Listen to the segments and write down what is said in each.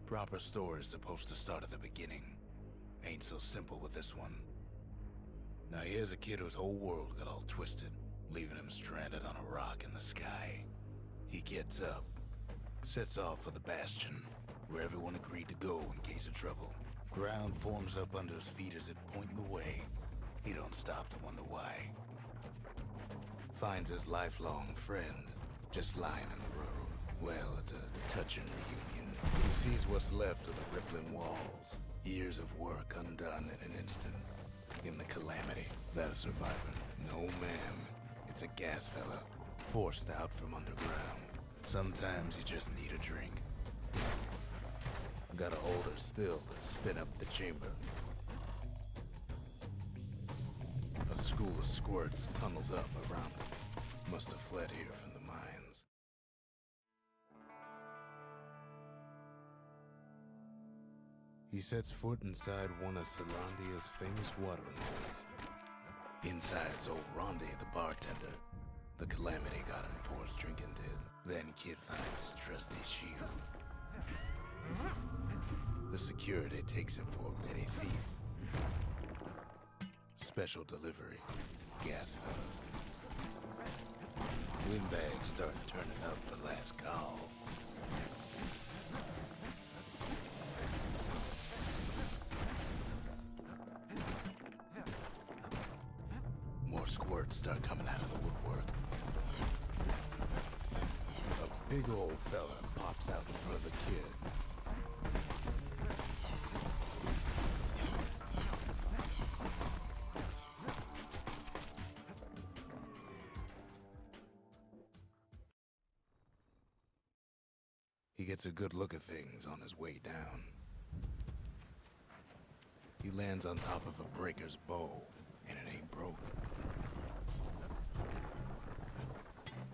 Proper story's supposed to start at the beginning. Ain't so simple with this one. Now here's a kid whose whole world got all twisted, leaving him stranded on a rock in the sky. He gets up, sets off for the Bastion, where everyone agreed to go in case of trouble. Ground forms up under his feet as it pointing the way. He don't stop to wonder why. Finds his lifelong friend, just lying in the road. Well, it's a touching reunion. He sees what's left of the rippling walls. Years of work undone in an instant. In the calamity, that a survivor? No, ma'am. It's a gas fella, forced out from underground. Sometimes you just need a drink. Gotta hold her still to spin up the chamber. A school of squirts tunnels up around him. Must have fled here from the mines. He sets foot inside one of Salandia's famous watering holes. Inside's old Rondi, the bartender. The calamity got him for his drinking did. Then Kid finds his trusty shield. The security takes him for a petty thief. Special delivery. Gas fellas. Windbags start turning up for last call. More squirts start coming out of the woodwork. A big old fella pops out in front of the kid. He gets a good look at things on his way down. He lands on top of a breaker's bow, and it ain't broke.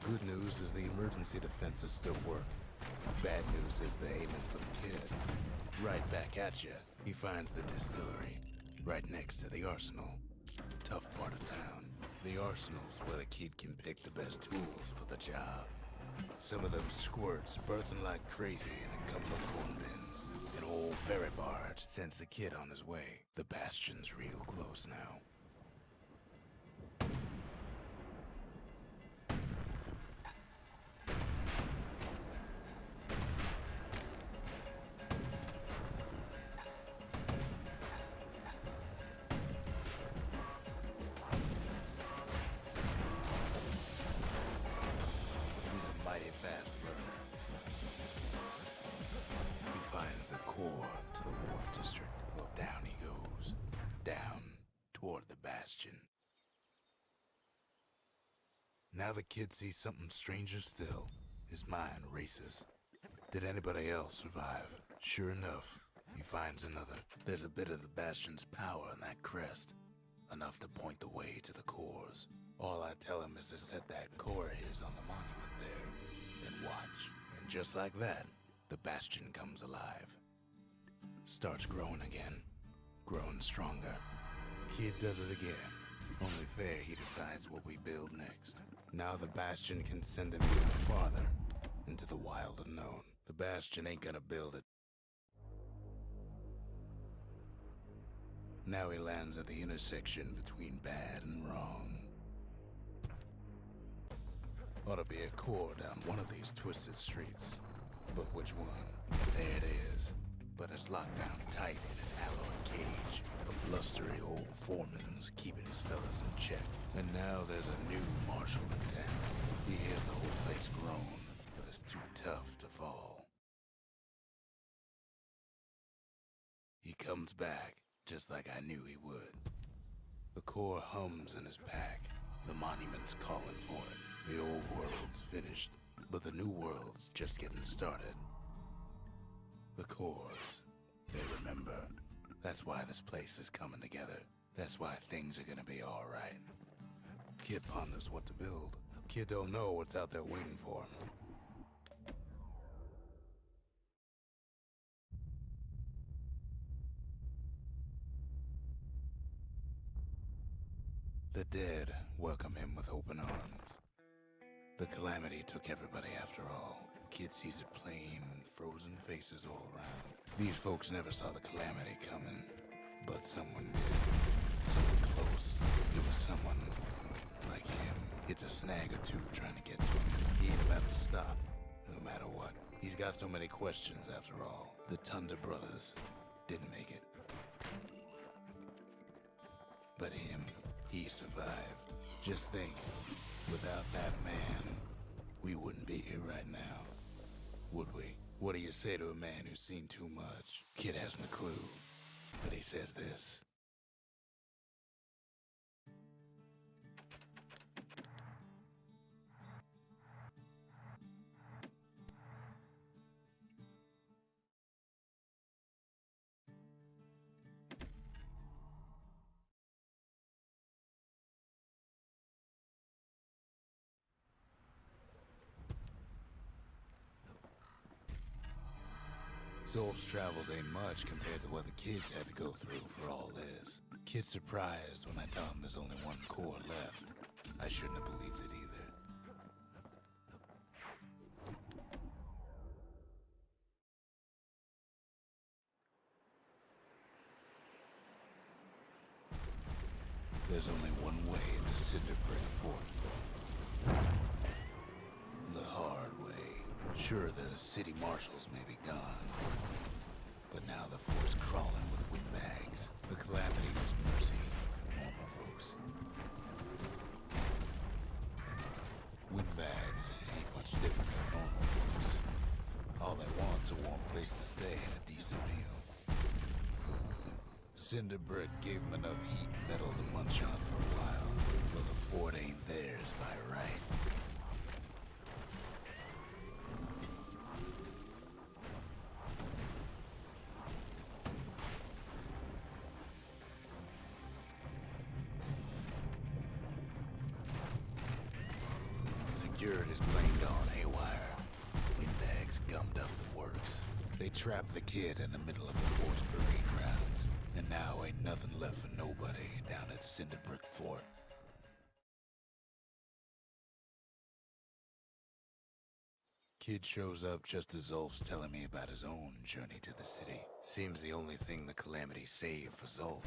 Good news is the emergency defenses still work. Bad news is they're aiming for the kid. Right back at you, he finds the distillery, right next to the arsenal. Tough part of town. The arsenal's where the kid can pick the best tools for the job. Some of them squirts birthing like crazy in a couple of corn bins. An old ferry barge sends the kid on his way. The Bastion's real close now. Fast learner. He finds the core to the Wharf District. Well, down he goes. Down toward the Bastion. Now the kid sees something stranger still. His mind races. Did anybody else survive? Sure enough, he finds another. There's a bit of the Bastion's power in that crest. Enough to point the way to the cores. All I tell him is to set that core of his on the monument there. Then watch. And just like that, the Bastion comes alive. Starts growing again. Growing stronger. Kid does it again. Only fair he decides what we build next. Now the Bastion can send him even farther. Into the wild unknown. The Bastion ain't gonna build it. Now he lands at the intersection between bad and wrong. Ought to be a core down one of these twisted streets. But which one? And there it is. But it's locked down tight in an alloy cage. A blustery old foreman's keeping his fellas in check. And now there's a new marshal in town. He hears the whole place groan, but it's too tough to fall. He comes back, just like I knew he would. The core hums in his pack. The monument's calling for it. The old world's finished, but the new world's just getting started. The cores, they remember. That's why this place is coming together. That's why things are gonna be alright. Kid ponders what to build. Kid don't know what's out there waiting for him. The dead welcome him with open arms. The calamity took everybody after all. kid sees it plain, frozen faces all around. These folks never saw the calamity coming, but someone did. Someone close. It was someone like him. It's a snag or two trying to get to him. He ain't about to stop, no matter what. He's got so many questions after all. The Thunder brothers didn't make it. But him, he survived. Just think, without that man, we wouldn't be here right now, would we? What do you say to a man who's seen too much? Kid hasn't a clue, but he says this. Zolf's travels ain't much compared to what the kids had to go through for all this. Kid's surprised when I tell him there's only one core left. I shouldn't have believed it either. There's only one way into Cinderbrick Fort. The hard way. Sure, the city marshals may be gone, but now the fort's crawling with windbags. The calamity was mercy for normal folks. Windbags ain't much different from normal folks. All they want's a warm place to stay and a decent meal. Cinderbrick gave them enough heat and metal to munch on for a while, but the fort ain't theirs by right. Security's plain gone haywire. Windbags gummed up the works. They trapped the kid in the middle of the fort's parade grounds, and now ain't nothing left for nobody down at Cinderbrick Fort. Kid shows up just as Zolf's telling me about his own journey to the city. Seems the only thing the calamity saved for Zolf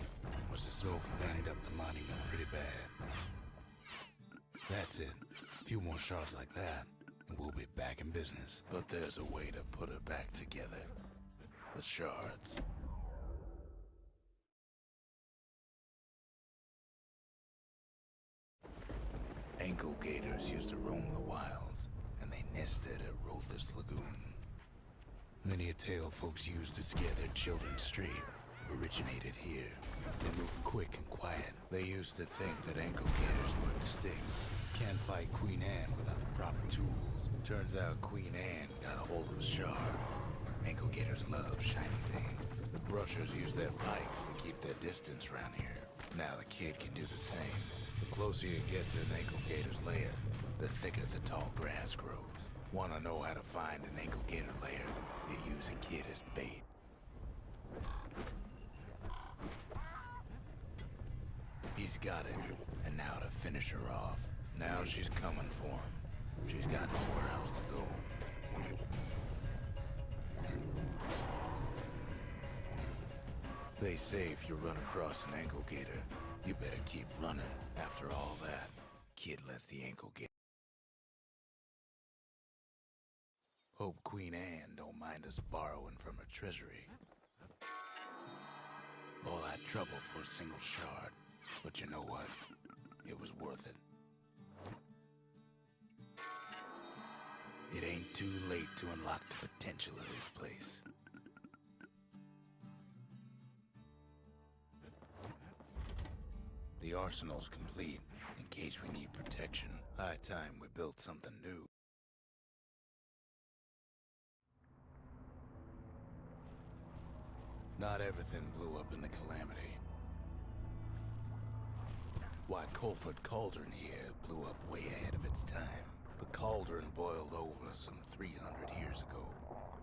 was that Zolf banged up the monument pretty bad. That's it. A few more shards like that, and we'll be back in business. But there's a way to put her back together. The shards. Ankle gators used to roam the wilds, and they nested at Rothes Lagoon. Many a tale folks used to scare their children straight originated here. They moved quick and quiet. They used to think that ankle gators were extinct. Can't fight Queen Anne without the proper tools. Turns out Queen Anne got a hold of a shard. Ankle gators love shiny things. The brushers use their pikes to keep their distance around here. Now the kid can do the same. The closer you get to an ankle gator's lair, the thicker the tall grass grows. Want to know how to find an ankle gator lair? You use a kid as bait. He's got it, and now to finish her off. Now she's coming for him. She's got nowhere else to go. They say if you run across an ankle gator, you better keep running. After all that, kid lets the ankle gator. Hope Queen Anne don't mind us borrowing from her treasury. All that trouble for a single shard. But you know what? It was worth it. It ain't too late to unlock the potential of this place. The arsenal's complete, in case we need protection. High time we built something new. Not everything blew up in the calamity. Why, Colford Cauldron here blew up way ahead of its time. The cauldron boiled over some 300 years ago.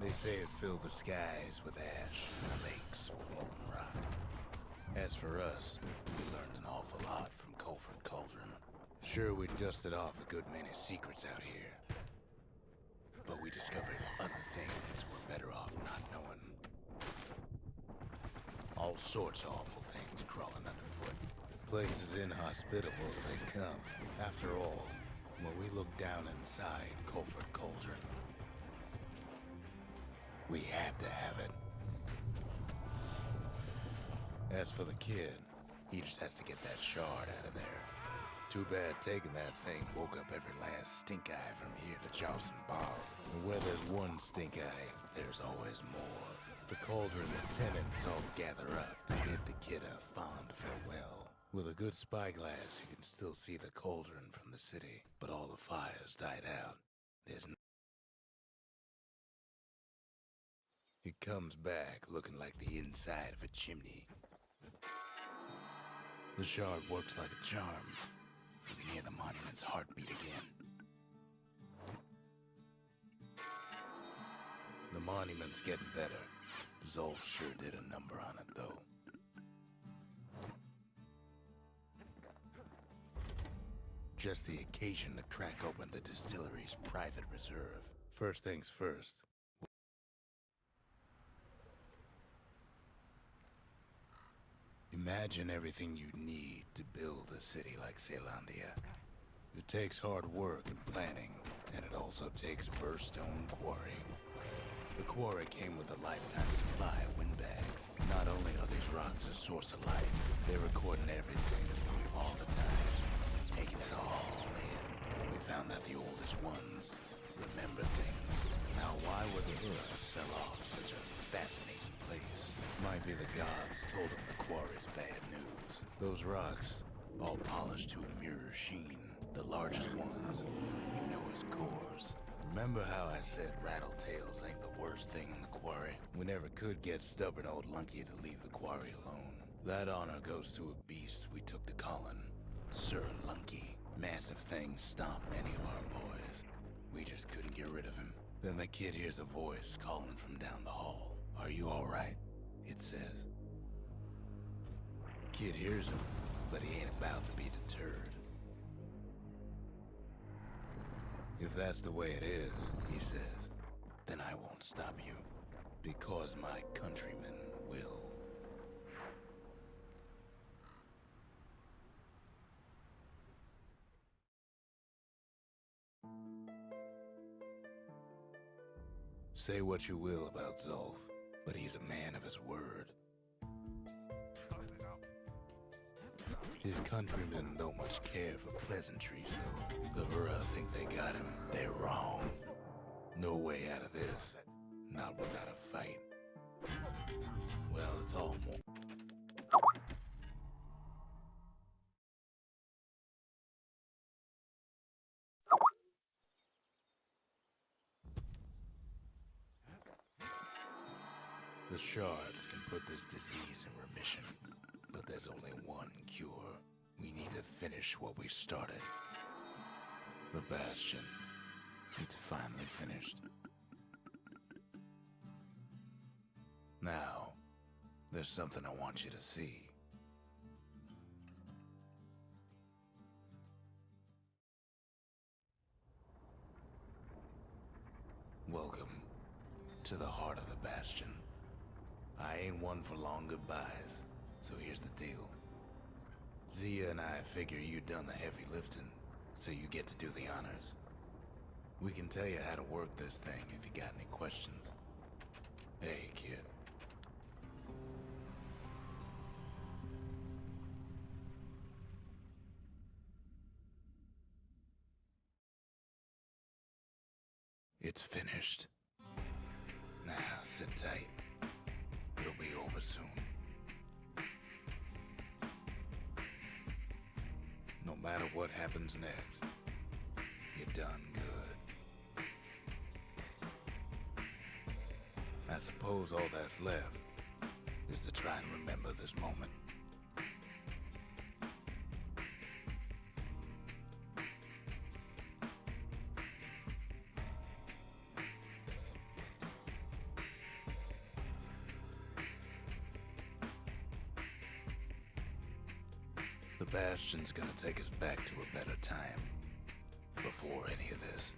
They say it filled the skies with ash and the lakes with molten rock. As for us, we learned an awful lot from Colford Cauldron. Sure, we dusted off a good many secrets out here, but we discovered other things we're better off not knowing. All sorts of awful things crawling underfoot. Places inhospitable as they come. After all, when we look down inside Colford Cauldron, we had to have it. As for the kid, he just has to get that shard out of there. Too bad taking that thing woke up every last stink eye from here to Charleston Bog. And where there's one stink eye, there's always more. The cauldron's tenants all gather up to bid the kid a fond farewell. With a good spyglass, you can still see the cauldron from the city, but all the fires died out. There's no... It comes back looking like the inside of a chimney. The shard works like a charm. You can hear the monument's heartbeat again. The monument's getting better. Zolf sure did a number on it, though. Just the occasion to crack open the distillery's private reserve. First things first. Imagine everything you'd need to build a city like Caelondia. It takes hard work and planning, and it also takes Burstone Quarry. The quarry came with a lifetime supply of windbags. Not only are these rocks a source of life, they're recording everything, all the time, taking it all in. We found that the oldest ones remember things. Now why would the Ura sell off such a fascinating place? Might be the gods told them the quarry's bad news. Those rocks, all polished to a mirror sheen, the largest ones, you know as cores. Remember how I said rattletails ain't the worst thing in the quarry? We never could get stubborn old Lunky to leave the quarry alone. That honor goes to a beast we took to Colin, Sir Lunky. Massive things stomped many of our boys. We just couldn't get rid of him. Then the kid hears a voice calling from down the hall. Are you all right? It says. Kid hears him, but he ain't about to be deterred. If that's the way it is, he says, then I won't stop you, because my countrymen will. Say what you will about Zolf, but he's a man of his word. His countrymen don't much care for pleasantries, though. The Ura think they got him. They're wrong. No way out of this. Not without a fight. Well, it's all more. The shards can put this disease in remission, but there's only one cure. We need to finish what we started. The Bastion. It's finally finished. Now, there's something I want you to see. Welcome to the heart of the Bastion. I ain't one for long goodbyes, so here's the deal. Zia and I figure you done the heavy lifting, so you get to do the honors. We can tell you how to work this thing if you got any questions. Hey, kid. It's finished. Now, sit tight. It'll be over soon. No matter what happens next, you're done good. I suppose all that's left is to try and remember this moment. The Bastion's gonna take us back to a better time, before any of this.